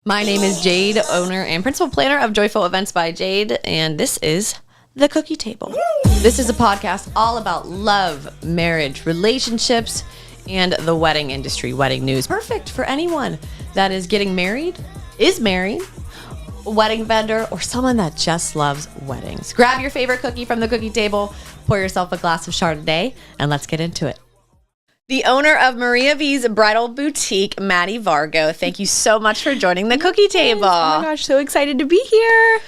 My name is Jade, owner and principal planner of Joyful Events by Jade, and this is The Cookie Table. This is a podcast all about love, marriage, relationships, and the wedding industry, wedding news. Perfect for anyone that is getting married, is married, a wedding vendor, or someone that just loves weddings. Grab your favorite cookie from the cookie table, pour yourself a glass of Chardonnay, and let's get into it. The owner of Maria V's Bridal Boutique, Maddie Vargo. Thank you so much for joining the cookie table. Oh my gosh, so excited to be here.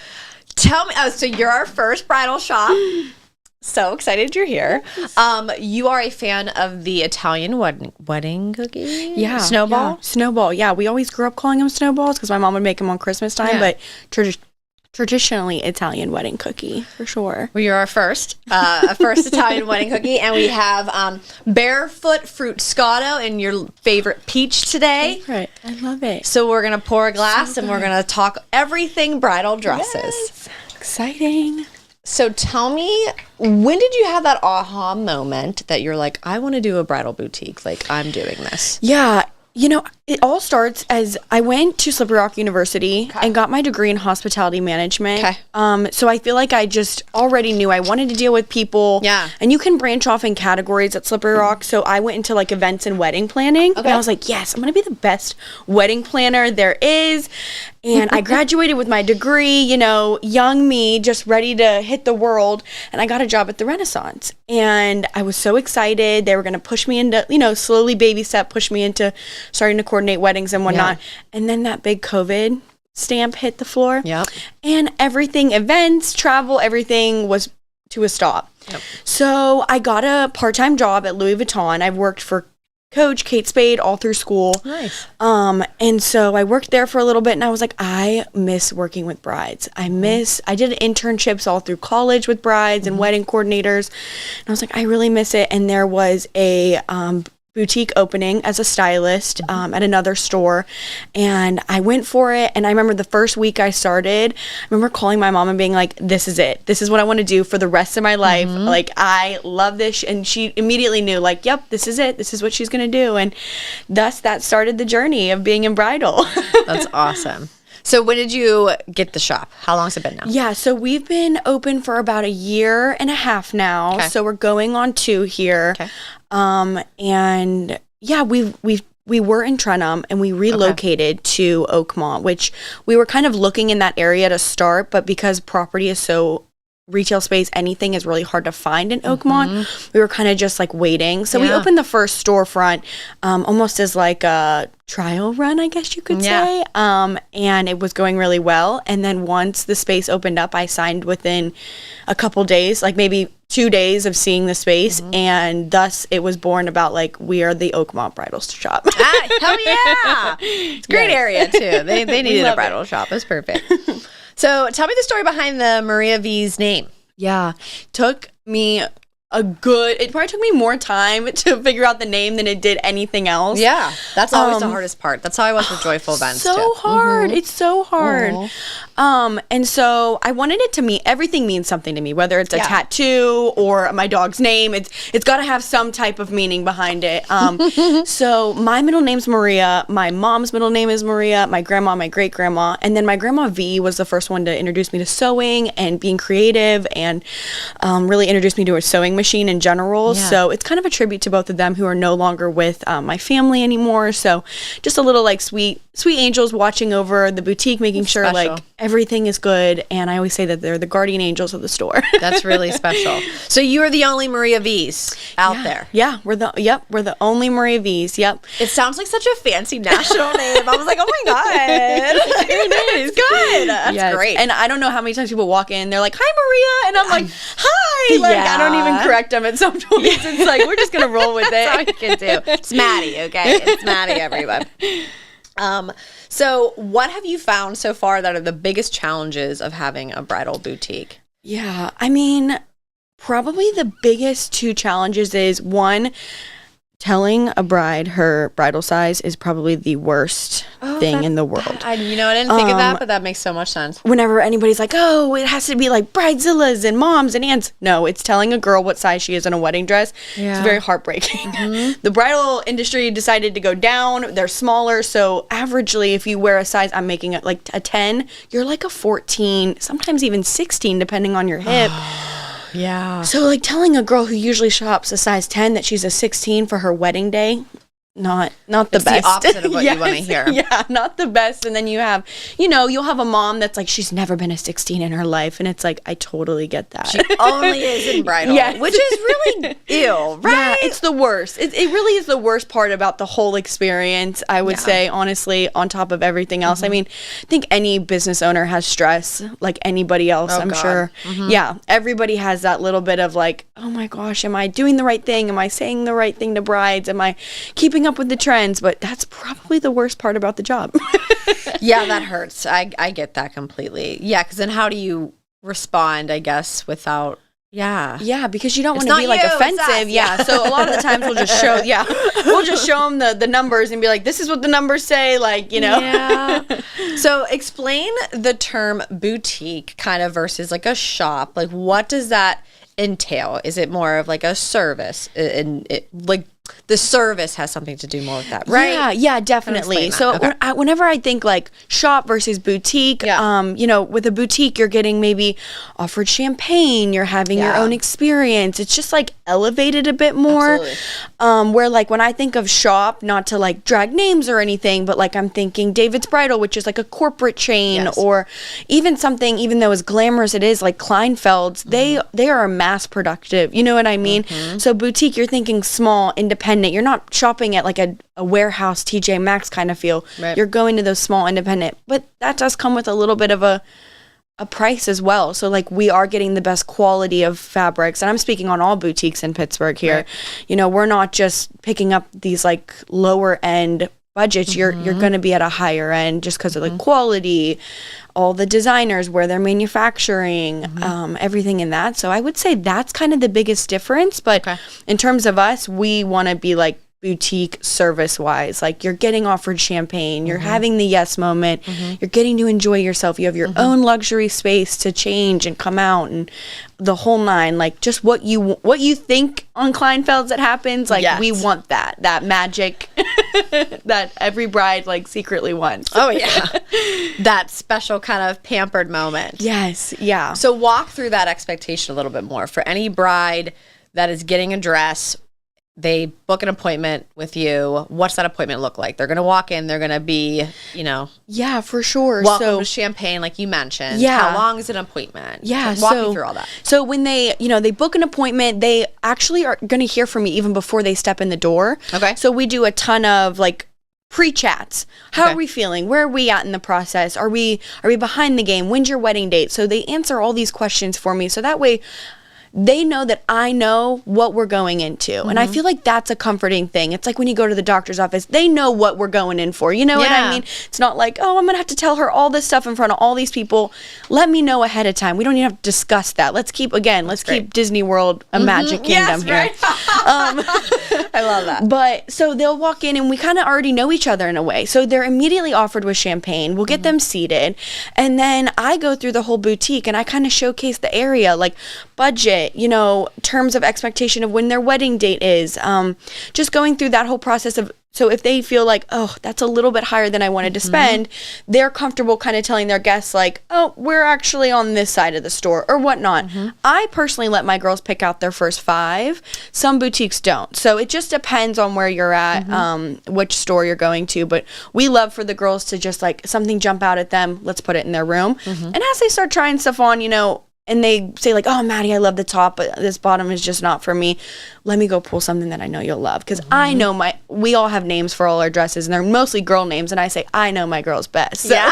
Tell me, so you're our first bridal shop. So excited you're here. You are a fan of the Italian wedding cookie? Yeah. Snowball? Yeah. Snowball, yeah. We always grew up calling them snowballs because my mom would make them on Christmas time, but traditionally Italian wedding cookie, for sure. Well, you're our first Italian wedding cookie, and we have Barefoot fruit scotto and your favorite peach today. Right, I love it. So we're gonna pour a glass and we're gonna talk everything bridal dresses. Yes. Exciting. So tell me, when did you have that aha moment that you're like, I want to do a bridal boutique, like I'm doing this? Yeah. You know, it all starts as I went to Slippery Rock University and got my degree in hospitality management. Okay. So I feel like I just already knew I wanted to deal with people. Yeah. And you can branch off in categories at Slippery Rock. So I went into like events and wedding planning. Okay. And I was like, yes, I'm going to be the best wedding planner there is. And I graduated with my degree, you know, young me, just ready to hit the world. And I got a job at the Renaissance. And I was so excited. They were going to push me into, you know, slowly baby step, push me into starting to coordinate weddings and whatnot. Yeah. And then that big COVID stamp hit the floor. Yep. And everything, events, travel, everything was to a stop. Yep. So I got a part-time job at Louis Vuitton. I've worked for Coach, Kate Spade, all through school. Nice. And so I worked there for a little bit and I was like, I miss working with brides. I did internships all through college with brides and wedding coordinators. And I was like, I really miss it. And there was a boutique opening as a stylist at another store, and I went for it. And I remember the first week I started, I remember calling my mom and being like, this is it, this is what I want to do for the rest of my life. Like, I love this. And she immediately knew, like, yep, this is it, this is what she's gonna do. And thus that started the journey of being in bridal. That's awesome. So when did you get the shop? How long has it been now? Yeah, so we've been open for about a year and a half now. Okay. So we're going on 2 here. Okay. And yeah, we were in Trenum and we relocated to Oakmont, which we were kind of looking in that area to start, but because property is so retail space, anything is really hard to find in Oakmont. We were kind of just like waiting. So we opened the first storefront almost as like a trial run, I guess you could say. And it was going really well. And then once the space opened up, I signed within a couple days, like maybe 2 days of seeing the space. And thus it was born about like, we are the Oakmont bridal shop. Hell yeah. It's a great area too. They needed a bridal shop. It's perfect. So tell me the story behind the Maria V's name. Yeah. Took me it probably took me more time to figure out the name than it did anything else. Yeah. That's always the hardest part. That's how I was with Joyful Events too. So hard. It's so hard. And so I wanted it to mean, everything means something to me, whether it's a tattoo or my dog's name. It's got to have some type of meaning behind it. So my middle name's Maria. My mom's middle name is Maria. My grandma, my great grandma, and then my grandma V was the first one to introduce me to sewing and being creative, and really introduced me to a sewing machine in general. So it's kind of a tribute to both of them, who are no longer with my family anymore. So just a little like sweet angels watching over the boutique, making sure like everything is good. And I always say that they're the guardian angels of the store. That's really special. So you are the only Maria V's out there. Yeah, we're the only Maria V's. Yep. It sounds like such a fancy national name. I was like, oh my God. It is good. That's great. And I don't know how many times people walk in, they're like, hi, Maria. And I'm like, hi. Like, I don't even correct them at some points. It's like, we're just going to roll with it. That's all you can do. It's Maddie, okay? It's Maddie, everyone. So what have you found so far that are the biggest challenges of having a bridal boutique? Yeah, I mean, probably the biggest 2 challenges is, one, telling a bride her bridal size is probably the worst thing in the world. I didn't think of that, but that makes so much sense. Whenever anybody's like, oh, it has to be like bridezillas and moms and aunts. No, it's telling a girl what size she is in a wedding dress. Yeah. It's very heartbreaking. The bridal industry decided to go down. They're smaller. So averagely, if you wear a size, I'm making it like a 10, you're like a 14, sometimes even 16, depending on your hip. Yeah. So like telling a girl who usually shops a size 10 that she's a 16 for her wedding day, not the best. The opposite of what you want to hear. Yeah, not the best. And then you have, you'll have a mom that's like, she's never been a 16 in her life. And it's like, I totally get that. She only is in bridal, which is really ew, right? Yeah, it's the worst. It really is the worst part about the whole experience, I would say, honestly, on top of everything else. I mean, I think any business owner has stress like anybody else, I'm sure. Yeah, everybody has that little bit of like, oh my gosh, am I doing the right thing? Am I saying the right thing to brides? Am I keeping up with the trends? But that's probably the worst part about the job. Yeah, that hurts. I get that completely. Yeah, because then how do you respond, I guess, without... Yeah, because you don't want to be like offensive. Yeah, so a lot of the times we'll just show them the numbers and be like, this is what the numbers say, like, Yeah. So explain the term boutique kind of versus like a shop. Like, what does that entail? Is it more of like a service? And like the service has something to do more with that, right? Yeah, definitely. So whenever I think like shop versus boutique, with a boutique, you're getting maybe offered champagne, you're having your own experience. It's just like elevated a bit more. Where like when I think of shop, not to like drag names or anything, but like I'm thinking David's Bridal, which is like a corporate chain, or even something, even though as glamorous it is, like Kleinfeld's, they are a mass productive, you know what I mean? So boutique, you're thinking small, independent. You're not shopping at like a warehouse TJ Maxx kind of feel. You're going to those small independent, but that does come with a little bit of a price as well. So like we are getting the best quality of fabrics, and I'm speaking on all boutiques in Pittsburgh here. We're not just picking up these like lower end budgets. You're going to be at a higher end just because of the quality, all the designers, where they're manufacturing, everything in that. So I would say that's kind of the biggest difference. But in terms of us, we want to be like boutique service wise. Like you're getting offered champagne, you're having the yes moment, you're getting to enjoy yourself. You have your own luxury space to change and come out and the whole nine. Like just what you think on Kleinfeld's that happens. Like we want that magic that every bride like secretly wants. Oh yeah. That special kind of pampered moment. Yes. Yeah. So walk through that expectation a little bit more for any bride that is getting a dress. They book an appointment with you. What's that appointment look like? They're going to walk in. They're going to be, Yeah, for sure. Welcome to champagne, like you mentioned. Yeah. How long is an appointment? Yeah. Walk me through all that. So when they book an appointment, they actually are going to hear from me even before they step in the door. Okay. So we do a ton of like pre-chats. How are we feeling? Where are we at in the process? Are we behind the game? When's your wedding date? So they answer all these questions for me. So that way they know that I know what we're going into. And I feel like that's a comforting thing. It's like when you go to the doctor's office, they know what we're going in for. You know what I mean? It's not like, oh, I'm going to have to tell her all this stuff in front of all these people. Let me know ahead of time. We don't even have to discuss that. Let's keep Disney World a magic kingdom here. Right. I love that. But so they'll walk in and we kind of already know each other in a way. So they're immediately offered with champagne. We'll get them seated. And then I go through the whole boutique and I kind of showcase the area, like budget, terms of expectation of when their wedding date is, just going through that whole process of, so if they feel like, oh, that's a little bit higher than I wanted to spend, they're comfortable kind of telling their guests like, oh, we're actually on this side of the store or whatnot. I personally let my girls pick out their first 5. Some boutiques don't. So it just depends on where you're at, which store you're going to. But we love for the girls to just like something jump out at them. Let's put it in their room. And as they start trying stuff on, and they say like, oh, Maddie, I love the top, but this bottom is just not for me. Let me go pull something that I know you'll love. Because I know we all have names for all our dresses, and they're mostly girl names. And I say, I know my girls best. So. Yeah.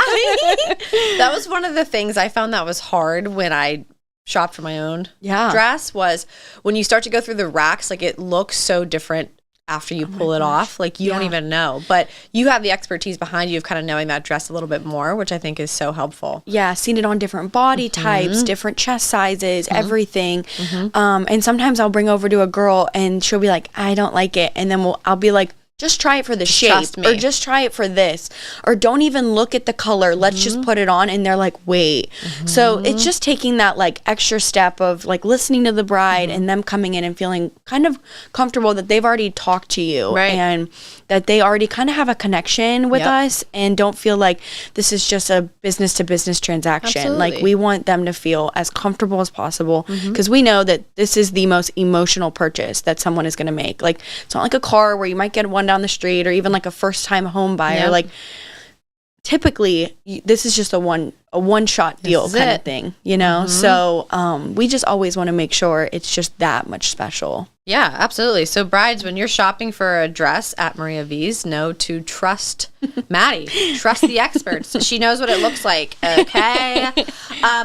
That was one of the things I found that was hard when I shopped for my own dress, was when you start to go through the racks, like it looks so different after you pull it off. Like, you don't even know. But you have the expertise behind you of kind of knowing that dress a little bit more, which I think is so helpful. Yeah, seen it on different body types, different chest sizes, everything. And sometimes I'll bring over to a girl and she'll be like, I don't like it. And then I'll be like, just try it for the shape, or just try it for this, or don't even look at the color. Let's just put it on. And they're like, wait. So it's just taking that like extra step of like listening to the bride and them coming in and feeling kind of comfortable that they've already talked to you and that they already kind of have a connection with us and don't feel like this is just a business to business transaction. Absolutely. Like, we want them to feel as comfortable as possible because we know that this is the most emotional purchase that someone is going to make. Like, it's not like a car where you might get one down the street, or even like a first time home buyer. Like, typically this is just a one shot deal kind of thing, you know? So we just always want to make sure it's just that much special. Yeah, absolutely. So brides, when you're shopping for a dress at Maria V's, know to trust Maddie. Trust the experts. She knows what it looks like. Okay.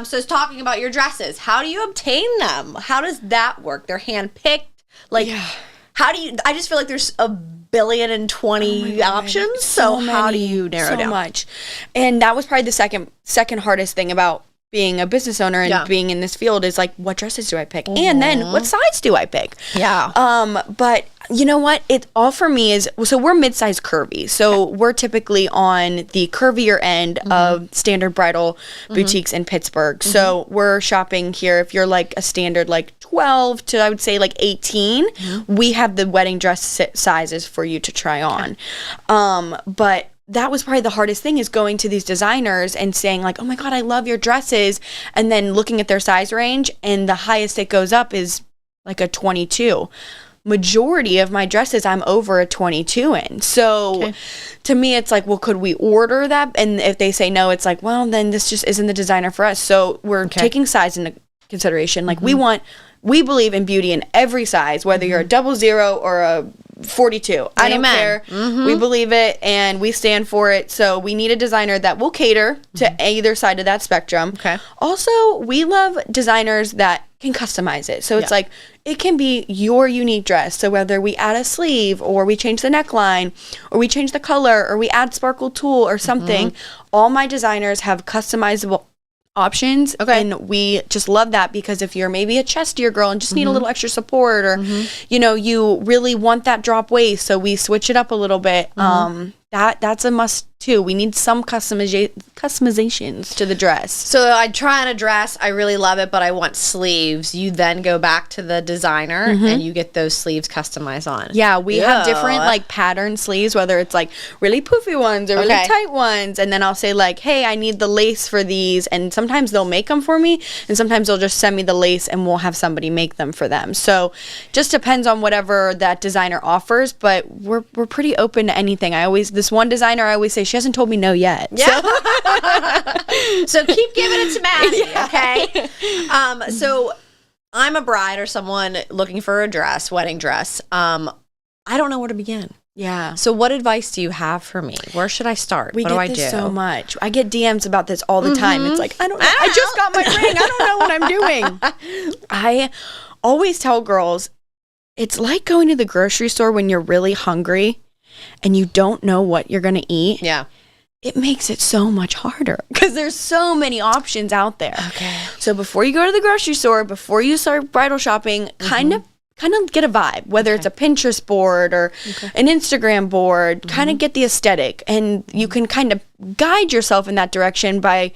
So it's talking about your dresses. How do you obtain them? How does that work? They're handpicked. Like, how do you, I just feel like there's a billion options. So how do you narrow down? So much. And that was probably the second hardest thing about being a business owner and being in this field is like, what dresses do I pick? And then what size do I pick? But you know what? It all for me is, so we're mid-size curvy. So we're typically on the curvier end of standard bridal boutiques in Pittsburgh. So we're shopping here. If you're like a standard, like 12 to, I would say, like 18, we have the wedding dress sizes for you to try on. But that was probably the hardest thing, is going to these designers and saying like, oh my God, I love your dresses. And then looking at their size range, and the highest it goes up is like a 22. Majority of my dresses I'm over a 22 in. So to me, it's like, well, could we order that? And if they say no, it's like, well, then this just isn't the designer for us. So we're taking size into consideration. Like, we believe in beauty in every size, whether you're a 00 or a 42. I don't care. We believe it and we stand for it. So we need a designer that will cater to either side of that spectrum. Also, we love designers that can customize it. So it's like, it can be your unique dress. So whether we add a sleeve, or we change the neckline, or we change the color, or we add sparkle tulle or something, all my designers have customizable options. And we just love that, because if you're maybe a chestier girl and just need a little extra support, or you know, you really want that drop waist, so we switch it up a little bit. That's a must too. We need some customizations to the dress. So I try on a dress, I really love it, but I want sleeves. You then go back to the designer and you get those sleeves customized on. Yeah, we have different like pattern sleeves, whether it's like really poofy ones or really tight ones. And then I'll say like, hey, I need the lace for these. And sometimes they'll make them for me, and sometimes they'll just send me the lace and we'll have somebody make them for them. So just depends on whatever that designer offers, but we're pretty open to anything. This one designer, I always say, she hasn't told me no yet. So keep giving it to Maddie, okay? So I'm a bride or someone looking for a dress, wedding dress. I don't know where to begin. So what advice do you have for me? Where should I start? What do I do? So much. I get DMs about this all the time. It's like, I don't know. I just got my ring. I don't know what I'm doing. I always tell girls, it's like going to the grocery store when you're really hungry and you don't know what you're going to eat. It makes it so much harder because there's so many options out there. So before you go to the grocery store, before you start bridal shopping, kind of get a vibe, whether it's a Pinterest board or an Instagram board, kind of get the aesthetic, and you can kind of guide yourself in that direction by,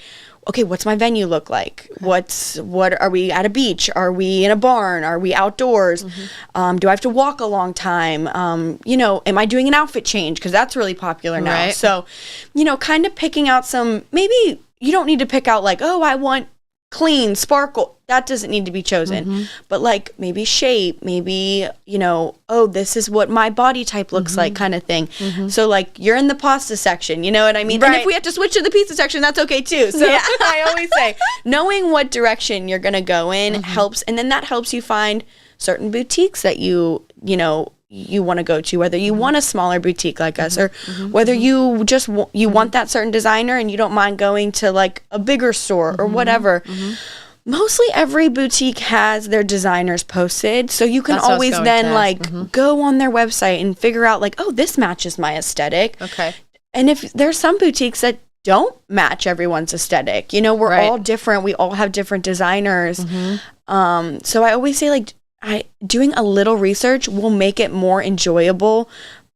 okay, what's my venue look like? What are we at a beach? Are we in a barn? Are we outdoors? Do I have to walk a long time? You know, am I doing an outfit change? Because that's really popular now. So, you know, kind of picking out some, maybe you don't need to pick out like, oh, I want clean, sparkle. That doesn't need to be chosen. But like maybe shape, maybe, you know, oh, this is what my body type looks like, kind of thing. So like you're in the pasta section, you know what I mean? And if we have to switch to the pizza section, that's okay too. So I always say, knowing what direction you're going to go in helps. And then that helps you find certain boutiques that you know, you want to go to, whether you want a smaller boutique like us, or whether you just you want that certain designer and you don't mind going to like a bigger store or whatever. Mostly every boutique has their designers posted, so you can always then go on their website and figure out like, oh, this matches my aesthetic. Okay. And if there's some boutiques that don't match everyone's aesthetic, you know, we're all different. We all have different designers. So I always say like, doing a little research will make it more enjoyable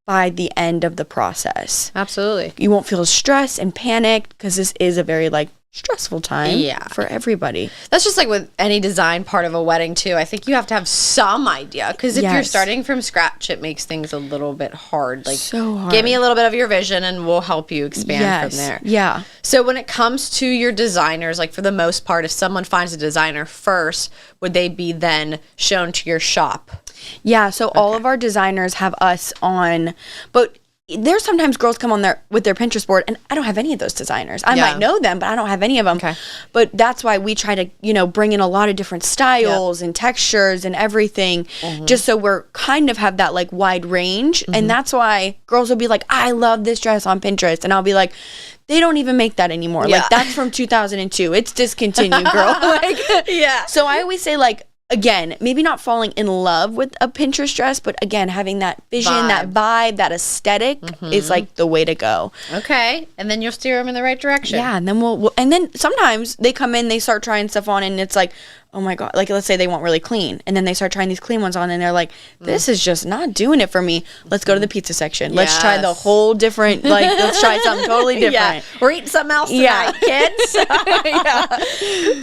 by the end of the process. Absolutely. You won't feel stressed and panicked because this is a very like stressful time for everybody. That's just like with any design part of a wedding too. I think you have to have some idea, because if you're starting from scratch, it makes things a little bit hard. Like, so hard. Give me a little bit of your vision and we'll help you expand from there. Yeah. So when it comes to your designers, like for the most part, if someone finds a designer first, would they be then shown to your shop? Yeah, so all of our designers have us on, but there's sometimes girls come on there with their Pinterest board and I don't have any of those designers. I might know them, but I don't have any of them. Okay. But that's why we try to, you know, bring in a lot of different styles and textures and everything, just so we're kind of have that like wide range. And that's why girls will be like, I love this dress on Pinterest. And I'll be like, they don't even make that anymore. Like that's from 2002. It's discontinued, girl. So I always say like, again, maybe not falling in love with a Pinterest dress, but again, having that vision, that vibe, that aesthetic is like the way to go. Okay. And then you'll steer them in the right direction. Yeah. And then we'll and then sometimes they come in, they start trying stuff on and it's like, oh my God, like let's say they want really clean. And then they start trying these clean ones on and they're like, this is just not doing it for me. Let's go to the pizza section. Let's try the whole different, like, let's try something totally different. Yeah. We're eating something else tonight, kids.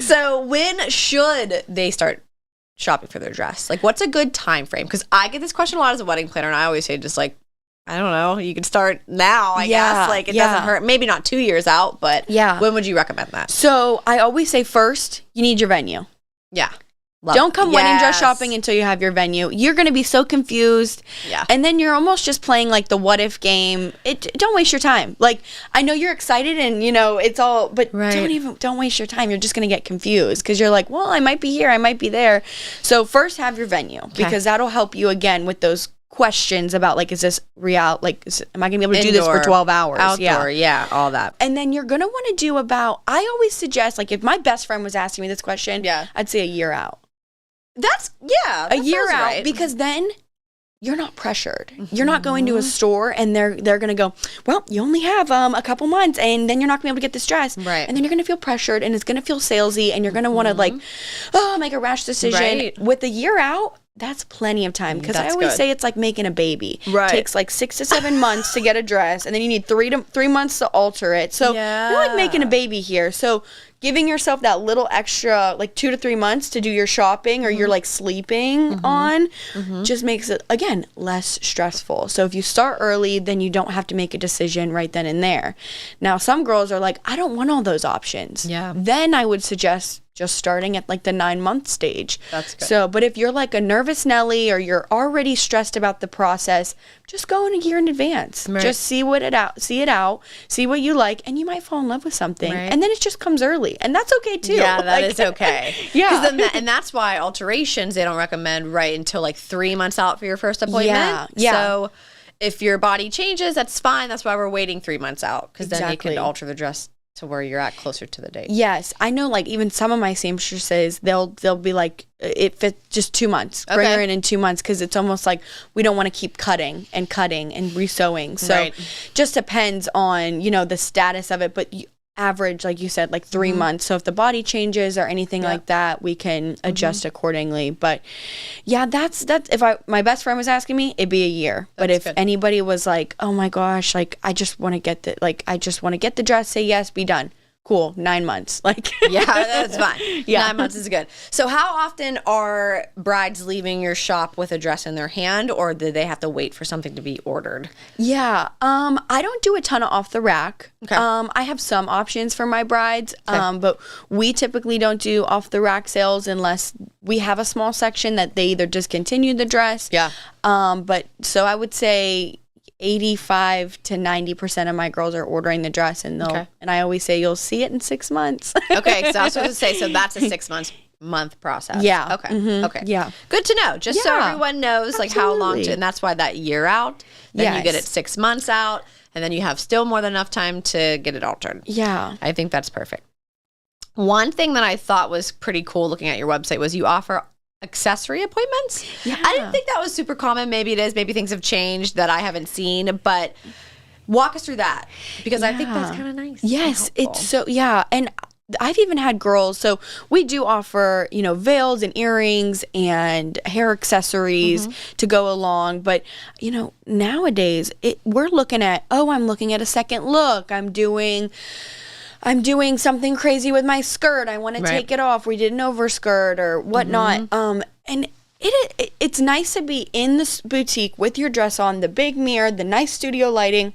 So when should they start shopping for their dress? Like, what's a good time frame? Because I get this question a lot as a wedding planner, and I always say just like, I don't know, you can start now, I guess. Like, it doesn't hurt. Maybe not 2 years out, but when would you recommend that? So I always say first, you need your venue. Yeah. Don't come wedding dress shopping until you have your venue. You're going to be so confused. Yeah. And then you're almost just playing like the what if game. Don't waste your time. Like, I know you're excited and you know, it's all, but don't waste your time. You're just going to get confused because you're like, well, I might be here, I might be there. So first have your venue because that'll help you again with those questions about like, is this real? Like, am I going to be able to do this for 12 hours? Outdoor, all that. And then you're going to want to do about, I always suggest, like if my best friend was asking me this question, I'd say a year out. That's a year out because then you're not pressured. You're not going to a store and they're going to go, well, you only have a couple months and then you're not going to be able to get this dress. Right. And then you're going to feel pressured and it's going to feel salesy and you're going to want to like, make a rash decision. Right. With a year out, that's plenty of time because I always say it's like making a baby. Right. It takes like 6 to 7 months to get a dress and then you need 3 months to alter it. So you're like making a baby here. So giving yourself that little extra like 2 to 3 months to do your shopping or you're like sleeping on just makes it again less stressful. So if you start early, then you don't have to make a decision right then and there. Now some girls are like, I don't want all those options. Yeah. Then I would suggest just starting at like the 9-month stage. That's good. So, but if you're like a nervous Nelly or you're already stressed about the process, just go in a year in advance. Right. Just see it out, see what you like, and you might fall in love with something. Right. And then it just comes early. And that's okay too. Yeah, that is okay. And that's why alterations, they don't recommend right until like 3 months out for your first appointment. Yeah. So if your body changes, that's fine. That's why we're waiting 3 months out because then you can alter the dress to where you're at closer to the date. Yes. I know like even some of my seamstresses, they'll be like, it fits just 2 months. Bring her in 2 months because it's almost like we don't want to keep cutting and resewing. So just depends on, you know, the status of it. But average, like you said, like 3 months. So if the body changes or anything like that, we can adjust accordingly. But yeah, that's if my best friend was asking me, it'd be a year. But if anybody was like, oh my gosh, like I just want to get the dress, say yes, be done. Cool, 9 months. Like that's fine. 9 months is good. So how often are brides leaving your shop with a dress in their hand, or do they have to wait for something to be ordered? Yeah, I don't do a ton of off the rack. Okay. I have some options for my brides, but we typically don't do off the rack sales unless we have a small section that they either discontinue the dress. Yeah. But so I would say 85 to 90% of my girls are ordering the dress and and I always say you'll see it in 6 months. Okay, so I was supposed to say, so that's a 6 month process. Yeah. Okay. Okay. Yeah. Good to know. Just so everyone knows like how long and that's why that year out, then you get it 6 months out and then you have still more than enough time to get it altered. Yeah. I think that's perfect. One thing that I thought was pretty cool looking at your website was you offer accessory appointments. Yeah. I didn't think that was super common. Maybe it is. Maybe things have changed that I haven't seen, but walk us through that because I think that's kind of nice. Yes, it's so, and I've even had girls, so we do offer, veils and earrings and hair accessories to go along. But, nowadays we're looking at, I'm looking at a second look. I'm doing something crazy with my skirt. I want to take it off. We did an overskirt or whatnot. And it's nice to be in this boutique with your dress on, the big mirror, the nice studio lighting.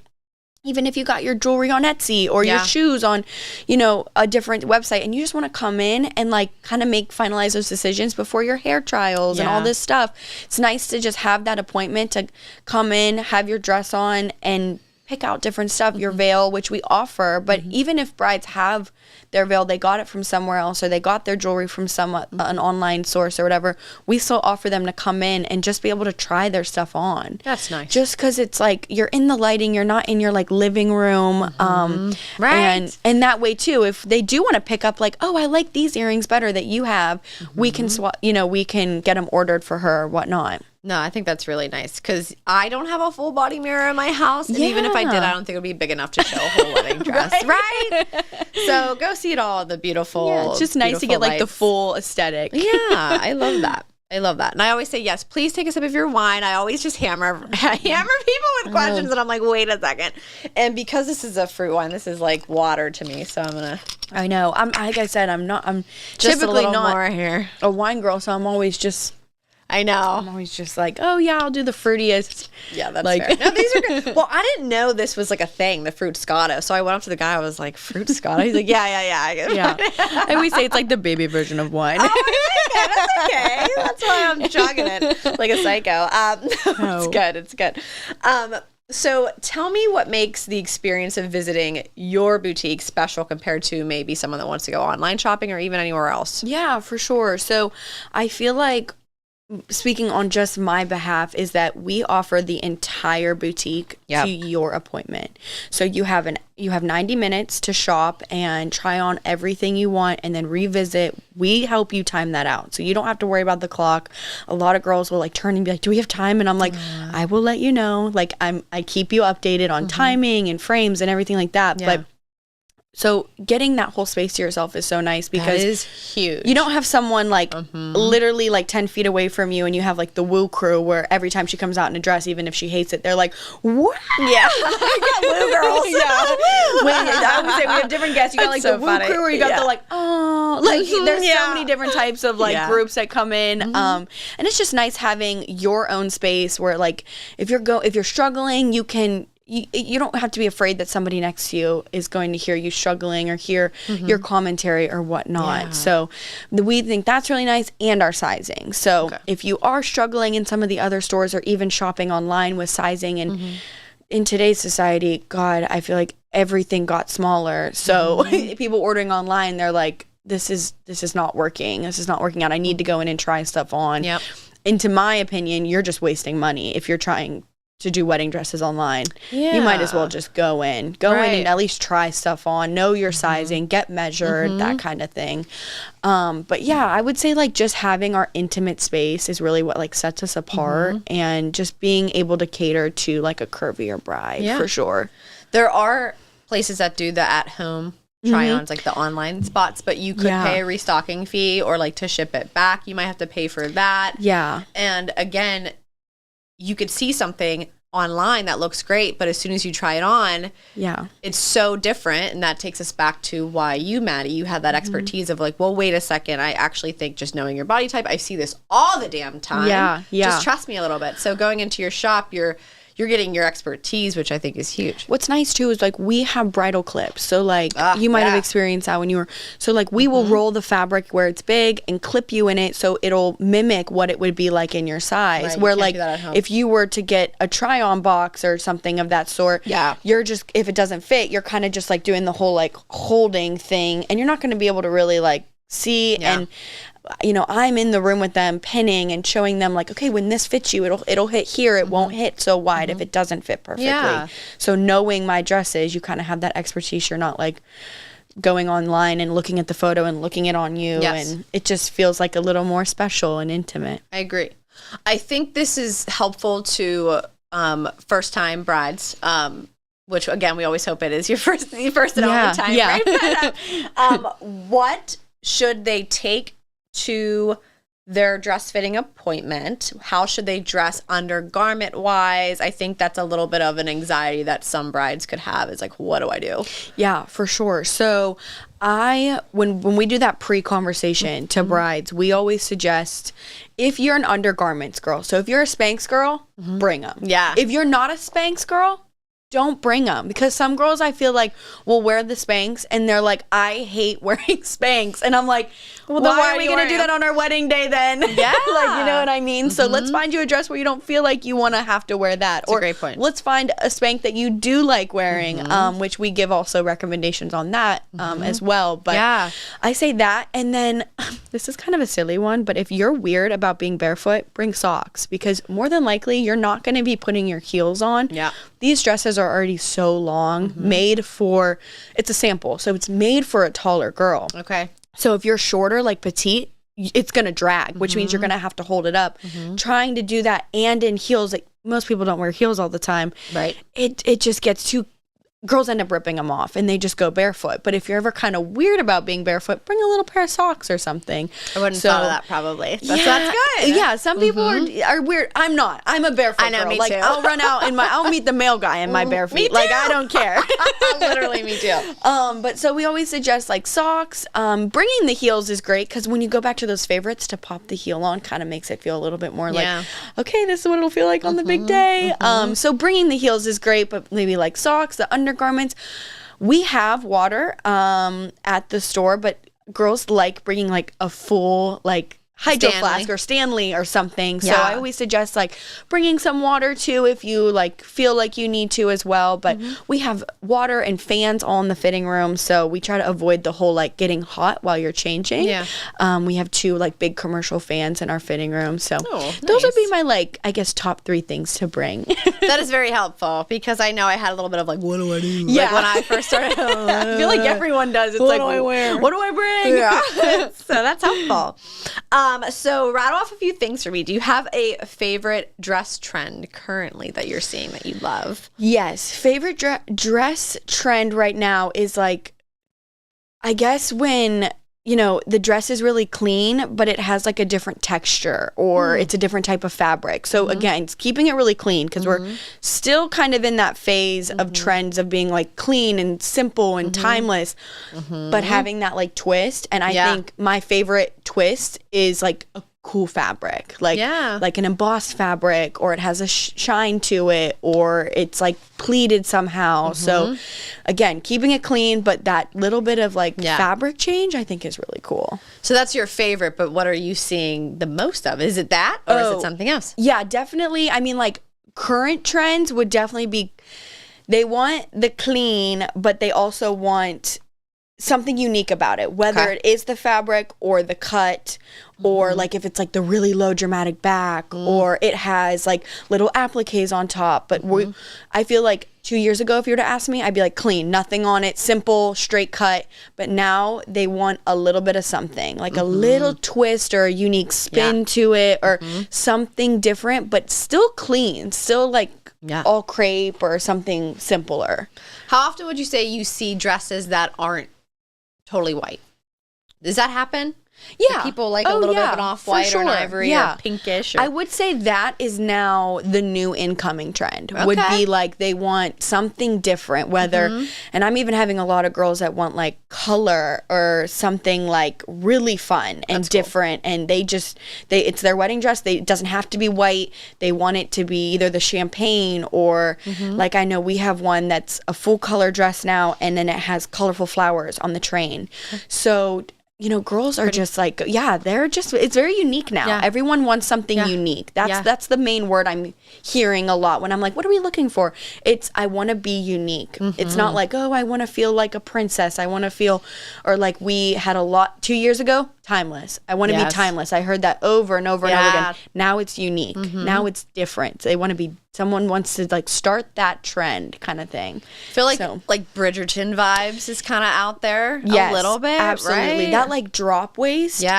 Even if you got your jewelry on Etsy or your shoes on, a different website, and you just want to come in and kind of finalize those decisions before your hair trials and all this stuff. It's nice to just have that appointment to come in, have your dress on, and pick out different stuff, your veil, which we offer. But even if brides have their veil, they got it from somewhere else, or they got their jewelry from an online source or whatever, we still offer them to come in and just be able to try their stuff on. That's nice. Just because it's you're in the lighting, you're not in your living room. Right. And that way too, if they do want to pick up I like these earrings better that you have, we can we can get them ordered for her or whatnot. No, I think that's really nice because I don't have a full body mirror in my house. And even if I did, I don't think it would be big enough to show a whole wedding dress. right? So go see it all, the beautiful. Yeah, it's just nice to get lights. The full aesthetic. Yeah, I love that. I love that. And I always say, yes, please take a sip of your wine. I always just hammer people with questions and I'm like, wait a second. And because this is a fruit wine, this is like water to me. So I'm going to. I know. Like I said, I'm just typically a not more here. A wine girl. So I'm always just. I know. I'm always just I'll do the fruitiest. Yeah, that's fair. No, these are good. Well, I didn't know this was a thing, the fruit scotto. So I went up to the guy. I was like, fruit scotto? He's like, yeah. I always say it's the baby version of wine. Oh, that's okay. That's why I'm chugging it like a psycho. It's good. So tell me what makes the experience of visiting your boutique special compared to maybe someone that wants to go online shopping or even anywhere else. Yeah, for sure. So I feel speaking on just my behalf is that we offer the entire boutique to your appointment. So you have 90 minutes to shop and try on everything you want and then revisit. We help you time that out. So you don't have to worry about the clock. A lot of girls will turn and be like, do we have time? And I'm like, I will let you know. I keep you updated on timing and frames and everything like that. But so getting that whole space to yourself is so nice because that is huge. You don't have someone literally 10 feet away from you and you have the woo crew where every time she comes out in a dress, even if she hates it, they're like, what? Yeah. Woo girls. I always say we have different guests. You got the woo crew or you got the there's so many different types of groups that come in. And it's just nice having your own space where if you're struggling, you don't have to be afraid that somebody next to you is going to hear you struggling or hear your commentary or whatnot. Yeah. So we think that's really nice, and our sizing. So if you are struggling in some of the other stores or even shopping online with sizing, and in today's society, God, I feel like everything got smaller. So people ordering online, they're like, this is not working. This is not working out. I need to go in and try stuff on. Yep. And to my opinion, you're just wasting money if you're trying to do wedding dresses online. You might as well just go in and at least try stuff on, know your sizing, get measured, that kind of thing. But yeah, I would say just having our intimate space is really what sets us apart, and just being able to cater to a curvier bride for sure. There are places that do the at-home try-ons, the online spots, but you could pay a restocking fee or to ship it back. You might have to pay for that. Yeah. And again, you could see something online that looks great, but as soon as you try it on, it's so different. And that takes us back to why you, Maddie, you had that expertise of well, wait a second. I actually think just knowing your body type, I see this all the damn time. Yeah. Just trust me a little bit. So going into your shop, you're getting your expertise, which I think is huge. What's nice too is we have bridal clips. So you might have experienced that when you were, so we will roll the fabric where it's big and clip you in it so it'll mimic what it would be in your size. Where if you were to get a try on box or something of that sort, you're just, if it doesn't fit, you're kind of just doing the whole holding thing, and you're not going to be able to really see. And I'm in the room with them pinning and showing them okay, when this fits you, it'll hit here. It won't hit so wide if it doesn't fit perfectly. Yeah. So knowing my dresses, you kind of have that expertise. You're not going online and looking at the photo and looking it on you. Yes. And it just feels like a little more special and intimate. I agree. I think this is helpful to first-time brides, which, again, we always hope it is your first and only time. Yeah. Right? But, what should they take to their dress fitting appointment? How should they dress undergarment wise? I think that's a little bit of an anxiety that some brides could have, is like, what do I do? Yeah, for sure. So when we do that pre-conversation to brides, we always suggest, if you're an undergarments girl, so if you're a Spanx girl, bring them. Yeah. If you're not a Spanx girl, don't bring them, because some girls, I feel like, will wear the Spanx and they're like, I hate wearing Spanx, and I'm like, well, then why are we gonna do that on our wedding day then? Yeah. Like, you know what I mean? So let's find you a dress where you don't feel like you want to have to wear that. That's a great point. Let's find a Spank that you do like wearing, which we give also recommendations on that as well. But Yeah. I say that, and then this is kind of a silly one, but if you're weird about being barefoot, bring socks, because more than likely you're not going to be putting your heels on. Yeah. These dresses are already so long, made for, it's a sample, so it's made for a taller girl. Okay. So if you're shorter, like petite, it's going to drag, which means you're going to have to hold it up. Trying to do that and in heels, like most people don't wear heels all the time. Right. It just gets too, girls end up ripping them off and they just go barefoot. But if you're ever kind of weird about being barefoot, bring a little pair of socks or something. I wouldn't have thought of that, probably. That's good. Yeah, some people are weird. I'm not. I'm a barefoot I know, girl. me like, too. I'll run out in I'll meet the male guy in my bare feet. Me too. Like, I don't care. Literally, me too. But so we always suggest like socks. Bringing the heels is great, because when you go back to those favorites, to pop the heel on kind of makes it feel a little bit more like, okay, this is what it'll feel like on the big day. So bringing the heels is great, but maybe like socks, the undergarments. We have water at the store, but girls like bringing like a full like hydro flask or Stanley or something. So I always suggest like bringing some water too, if you like feel like you need to as well. But we have water and fans all in the fitting room, so we try to avoid the whole like getting hot while you're changing. We have 2 like big commercial fans in our fitting room, so those would be my like, I guess, top 3 things to bring. That is very helpful, because I know I had a little bit of like, what do I do? Yeah. Like when I first started. I feel like everyone does. It's what like, do I wear? What do I bring? Yeah. So that's helpful. So rattle off a few things for me. Do you have a favorite dress trend currently that you're seeing that you love? Yes. Favorite dress trend right now is like, I guess when, you know, the dress is really clean, but it has like a different texture, or it's a different type of fabric. So again, it's keeping it really clean, because we're still kind of in that phase of trends of being like clean and simple and timeless, but having that like twist. And I think my favorite twist is like a cool fabric, like an embossed fabric, or it has a shine to it, or it's like pleated somehow. So again, keeping it clean, but that little bit of like fabric change, I think, is really cool. So that's your favorite, but what are you seeing the most of? Is it that, or is it something else? Yeah, definitely. I mean, like current trends would definitely be, they want the clean, but they also want something unique about it, whether it is the fabric or the cut, or like if it's like the really low dramatic back, or it has like little appliques on top. But I feel like 2 years ago, if you were to ask me, I'd be like clean, nothing on it, simple, straight cut. But now they want a little bit of something, like a little twist or a unique spin to it, or something different, but still clean, still like all crepe or something simpler. How often would you say you see dresses that aren't totally white? Does that happen? Yeah. Do people like a little bit of an off-white or an ivory or pinkish? Or... I would say that is now the new incoming trend. Would be like they want something different, whether, and I'm even having a lot of girls that want like color or something like really fun and different. And it's their wedding dress. It doesn't have to be white. They want it to be either the champagne or like, I know we have one that's a full color dress now, and then it has colorful flowers on the train. So, you know, girls are just like, it's very unique now. Yeah. Everyone wants something unique. That's the main word I'm hearing a lot when I'm like, what are we looking for? It's, I want to be unique. It's not like, oh, I want to feel like a princess. I want to feel, or like we had a lot 2 years ago, timeless. I want to be timeless. I heard that over and over and over again. Now it's unique. Now it's different. They want to be someone wants to like start that trend kind of thing. I feel like Bridgerton vibes is kind of out there a little bit. Absolutely. Right? That like drop waist is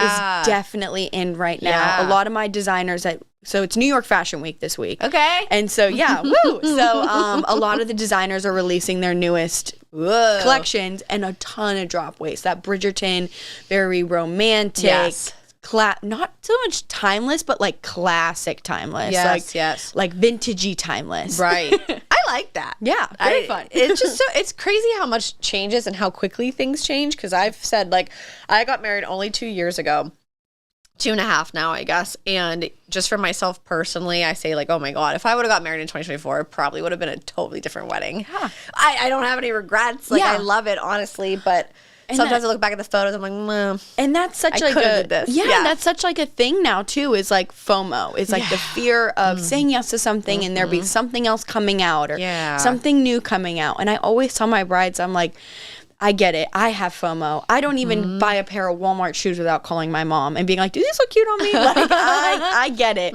definitely in right now. Yeah. A lot of my designers so it's New York Fashion Week this week. Okay. And so woo. So a lot of the designers are releasing their newest collections and a ton of drop waist. That Bridgerton, very romantic. Yes. Not so much timeless, but like classic timeless. Yes. Like vintagey timeless. Right. I like that. Yeah. Very fun. It's just it's crazy how much changes and how quickly things change. Because I've said, like, I got married only 2 years ago. 2.5 now, I guess. And just for myself personally, I say, like, oh my God, if I would have got married in 2024, it probably would have been a totally different wedding. Yeah. I don't have any regrets. Like, I love it, honestly. But sometimes I look back at the photos, I'm like, and that's such like did this. Yeah, that's such like a thing now too, is like FOMO. It's like the fear of saying yes to something and there be something else coming out or something new coming out. And I always tell my brides, I'm like, I get it. I have FOMO. I don't even buy a pair of Walmart shoes without calling my mom and being like, do these look cute on me? Like, I get it.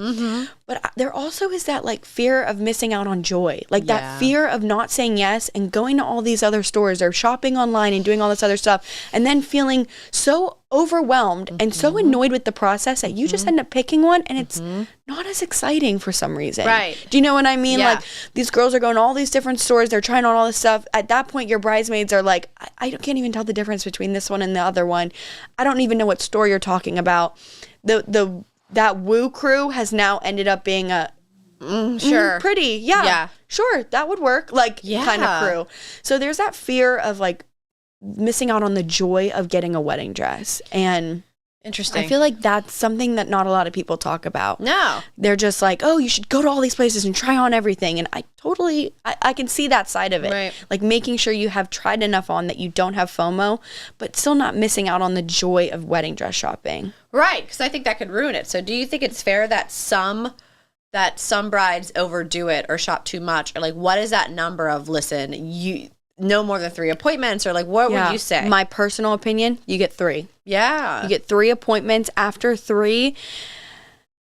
But there also is that like fear of missing out on joy. Like that fear of not saying yes and going to all these other stores or shopping online and doing all this other stuff and then feeling so overwhelmed and so annoyed with the process that you just end up picking one and it's not as exciting for some reason. Right. Do you know what I mean? Yeah. Like these girls are going to all these different stores. They're trying on all this stuff. At that point, your bridesmaids are like, I can't even tell the difference between this one and the other one. I don't even know what store you're talking about. That Woo crew has now ended up being a pretty, sure, that would work, like kind of crew. So there's that fear of like missing out on the joy of getting a wedding dress. And interesting. I feel like that's something that not a lot of people talk about. No. They're just like, oh, you should go to all these places and try on everything. And I can see that side of it. Right. Like making sure you have tried enough on that you don't have FOMO, but still not missing out on the joy of wedding dress shopping. Right, because I think that could ruin it. So do you think it's fair that some brides overdo it or shop too much? Or like, what is that number of, listen, you no more than 3 appointments, or like, what would you say? My personal opinion, you get 3. Yeah. You get 3 appointments. After 3,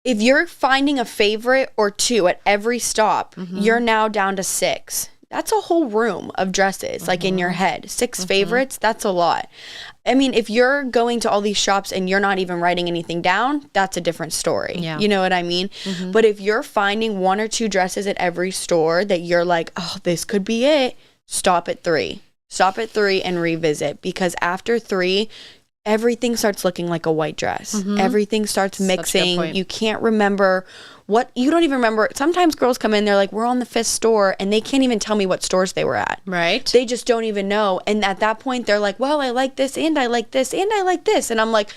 if you're finding a favorite or 2 at every stop, you're now down to 6. That's a whole room of dresses, like in your head. 6 favorites, that's a lot. I mean, if you're going to all these shops and you're not even writing anything down, that's a different story. Yeah. You know what I mean? But if you're finding 1 or 2 dresses at every store that you're like, oh, this could be it, stop at 3. Stop at 3 and revisit, because after 3, everything starts looking like a white dress. Everything starts mixing. You can't remember you don't even remember. Sometimes girls come in, they're like, we're on the 5th store, and they can't even tell me what stores they were at. Right. They just don't even know. And at that point, they're like, well, I like this, and I like this, and I like this. And I'm like,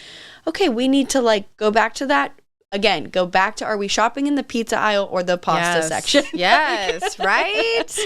okay, we need to like go back to that. Again, go back to, are we shopping in the pizza aisle or the pasta section? Yes, right?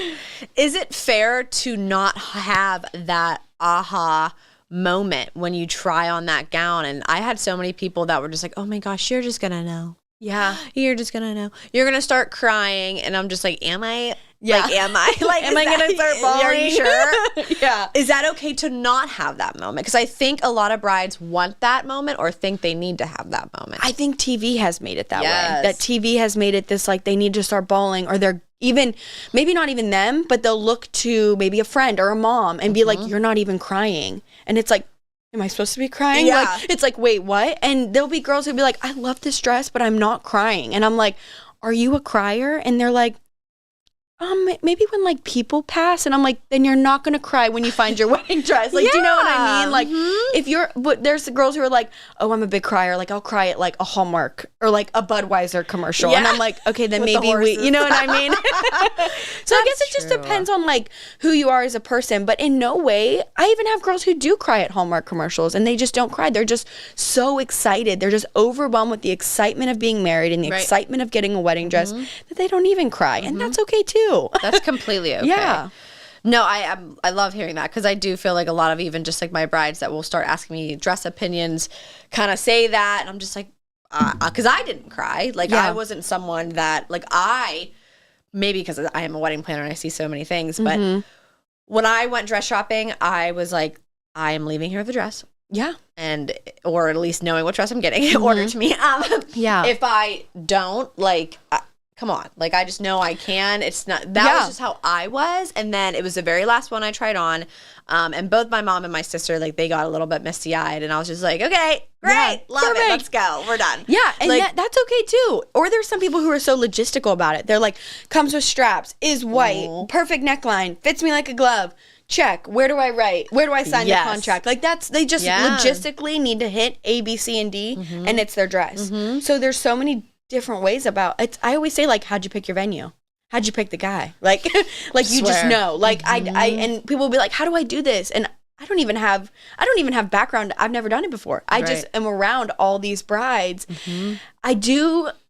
Is it fair to not have that aha moment when you try on that gown? And I had so many people that were just like, oh my gosh, you're just gonna know. Yeah. You're just gonna know. You're gonna start crying, and I'm just like, am I? Yeah. Like, am I? Like, am I gonna start bawling? Are you sure? Yeah. Is that okay to not have that moment? Because I think a lot of brides want that moment or think they need to have that moment. I think TV has made it that way. That TV has made it this, like, they need to start bawling, or they're even, maybe not even them, but they'll look to maybe a friend or a mom and be like, you're not even crying. And it's like, am I supposed to be crying? Yeah. Like, it's like, wait, what? And there'll be girls who'll be like, I love this dress, but I'm not crying. And I'm like, are you a crier? And they're like, maybe when like people pass. And I'm like, then you're not gonna cry when you find your wedding dress. Like, do you know what I mean? Like, if you're, but there's the girls who are like, oh, I'm a big crier. Like, I'll cry at like a Hallmark or like a Budweiser commercial. And I'm like, okay, then maybe you know what I mean? So I guess it just depends on like who you are as a person. But in no way, I even have girls who do cry at Hallmark commercials and they just don't cry. They're just so excited. They're just overwhelmed with the excitement of being married and the excitement of getting a wedding dress that they don't even cry. And that's okay too. That's completely okay. Yeah. No, I love hearing that, because I do feel like a lot of even just like my brides that will start asking me dress opinions kind of say that, and I'm just like, because I didn't cry. Like, I wasn't someone that, like, maybe because I am a wedding planner and I see so many things, but when I went dress shopping, I was like, I am leaving here with a dress. Yeah. Or at least knowing what dress I'm getting ordered to me. If I don't, like, come on. Like, I just know I can. It's not, that was just how I was. And then it was the very last one I tried on. And both my mom and my sister, like, they got a little bit misty-eyed. And I was just like, okay, great. Love it. Let's go. We're done. Yeah. And like, that's okay, too. Or there's some people who are so logistical about it. They're like, comes with straps, is white, perfect neckline, fits me like a glove. Check. Where do I write? Where do I sign the contract? Like, they just logistically need to hit A, B, C, and D, and it's their dress. So there's so many different ways about it. I always say, like, how'd you pick your venue? How'd you pick the guy? Like, like you just know. Like, I and people will be like, how do I do this? And I don't even have background. I've never done it before. I just am around all these brides. I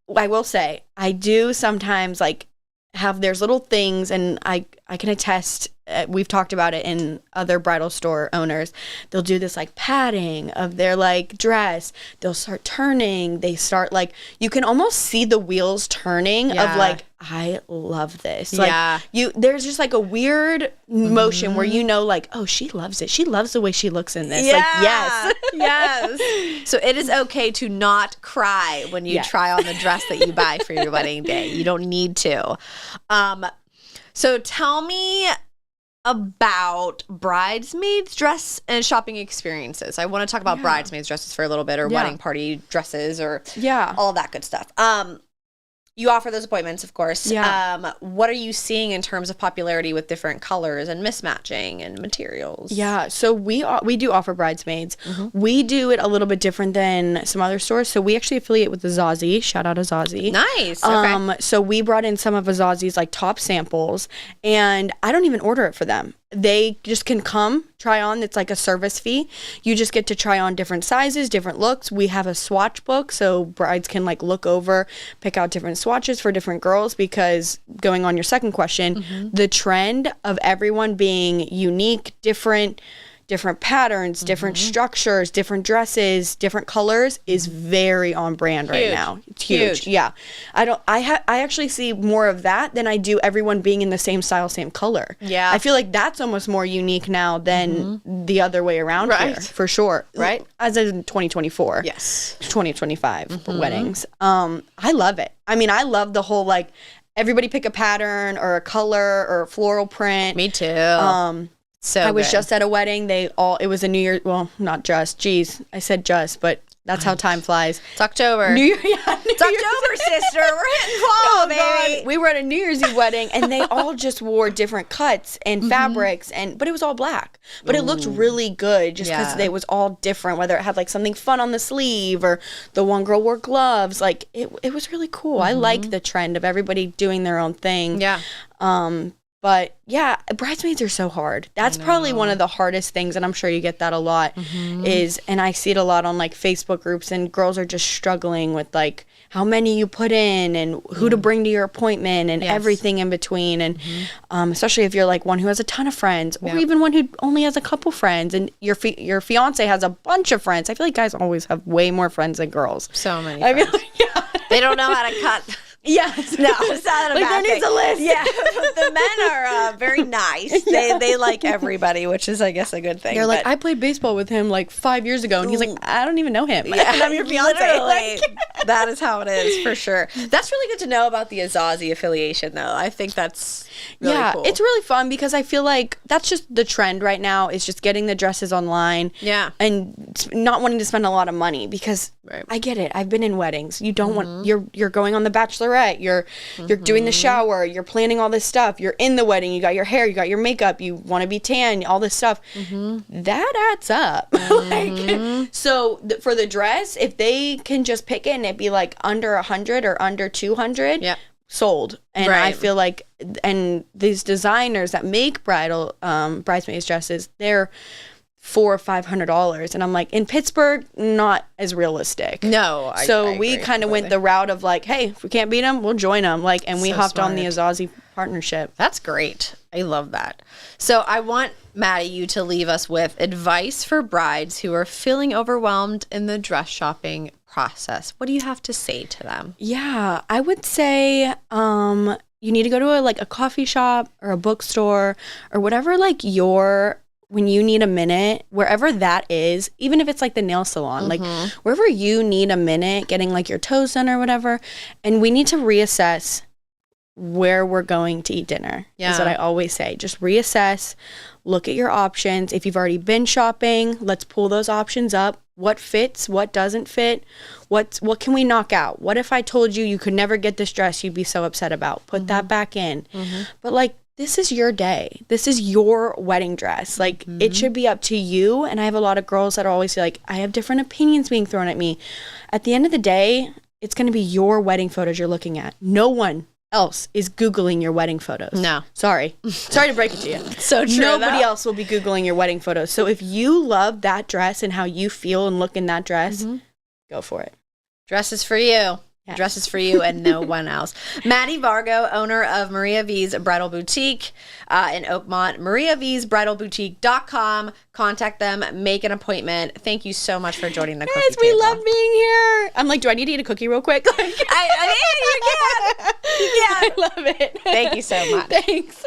will say, I do sometimes, like, there's little things, and I can attest, we've talked about it in other bridal store owners. They'll do this, like, padding of their, like, dress. They'll start turning. They start, like, you can almost see the wheels turning of, like, I love this. Like, there's just, like, a weird motion where you know, like, oh, she loves it. She loves the way she looks in this. Like, yes. Yes. So it is okay to not cry when you try on the dress that you buy for your wedding day. You don't need to. So tell me about bridesmaids dress and shopping experiences. I want to talk about bridesmaids dresses for a little bit, or wedding party dresses, or all that good stuff. You offer those appointments, of course. Yeah. What are you seeing in terms of popularity with different colors and mismatching and materials? Yeah. So we do offer bridesmaids. We do it a little bit different than some other stores. So we actually affiliate with Azazi. Shout out Azazi. Nice. Okay. So we brought in some of Azazi's, like, top samples, and I don't even order it for them. They just can come try on. It's like a service fee. You just get to try on different sizes, different looks. We have a swatch book, so brides can, like, look over, pick out different swatches for different girls, because going on your second question, the trend of everyone being unique, different patterns, different structures, different dresses, different colors is very on brand right now. It's huge. Yeah. I actually see more of that than I do everyone being in the same style, same color. Yeah. I feel like that's almost more unique now than the other way around here, for sure. Right? As in 2024. Yes. 2025 weddings. I love it. I mean, I love the whole, like, everybody pick a pattern or a color or a floral print. Me too. So I was just at a wedding. It was a New Year's, well, not just, geez, I said just, but that's how time flies. It's October. It's October, sister. We're hitting fall, baby. God. We were at a New Year's Eve wedding, and they all just wore different cuts and fabrics, but it was all black. But it looked really good just because it was all different, whether it had, like, something fun on the sleeve, or the one girl wore gloves. Like, it was really cool. I like the trend of everybody doing their own thing. Yeah. But yeah, bridesmaids are so hard. That's probably one of the hardest things, and I'm sure you get that a lot, and I see it a lot on, like, Facebook groups, and girls are just struggling with, like, how many you put in, and who to bring to your appointment, and everything in between, and especially if you're, like, one who has a ton of friends, or even one who only has a couple friends, and your fiance has a bunch of friends. I feel like guys always have way more friends than girls. So many friends. I feel like, they don't know how to cut. Yes. No, it's not a like, bad there needs a list. Yeah. The men are very nice. They like everybody, which is, I guess, a good thing. They're like, I played baseball with him, like, 5 years ago, and he's like, I don't even know him. Yeah, and I'm your fiance. Literally. That is how it is, for sure. That's really good to know about the Azazi affiliation, though. I think that's really cool. It's really fun, because I feel like that's just the trend right now, is just getting the dresses online. Yeah. And not wanting to spend a lot of money, because I get it. I've been in weddings. You don't want, you're going on the Bachelorette. You're doing the shower. You're planning all this stuff. You're in the wedding. You got your hair. You got your makeup. You want to be tan. All this stuff. That adds up. So for the dress, if they can just pick it and it be, like, under 100 or under 200, sold. And I feel like, and these designers that make bridal bridesmaids dresses, they're $400 or $500, and I'm like, in Pittsburgh, not as realistic. No, so we kind of went the route of, like, hey, if we can't beat them, we'll join them. Like, and we hopped on the Azazi partnership. That's great. I love that. So I want, Maddie, you to leave us with advice for brides who are feeling overwhelmed in the dress shopping process. What do you have to say to them? Yeah, I would say you need to go to a coffee shop or a bookstore or whatever, like, when you need a minute, wherever that is, even if it's, like, the nail salon, like, wherever you need a minute getting, like, your toes done or whatever, and we need to reassess where we're going to eat dinner. Yeah. Is what I always say. Just reassess, look at your options. If you've already been shopping, let's pull those options up. What fits, what doesn't fit, what can we knock out? What if I told you could never get this dress you'd be so upset about? Put that back in. But like, this is your day. This is your wedding dress. Like, it should be up to you. And I have a lot of girls that are always like, I have different opinions being thrown at me. At the end of the day, it's going to be your wedding photos you're looking at. No one else is Googling your wedding photos. No. Sorry to break it to you. So true. Nobody else will be Googling your wedding photos. So if you love that dress and how you feel and look in that dress, go for it. Dress is for you. Yes. Dress is for you and no one else. Maddie Vargo, owner of Maria V's Bridal Boutique in Oakmont. MariaV's.com. Contact them. Make an appointment. Thank you so much for joining the cookie Yes, we table. love being here. I'm like, do I need to eat a cookie real quick? You can. You can. I love it. Thank you so much. Thanks.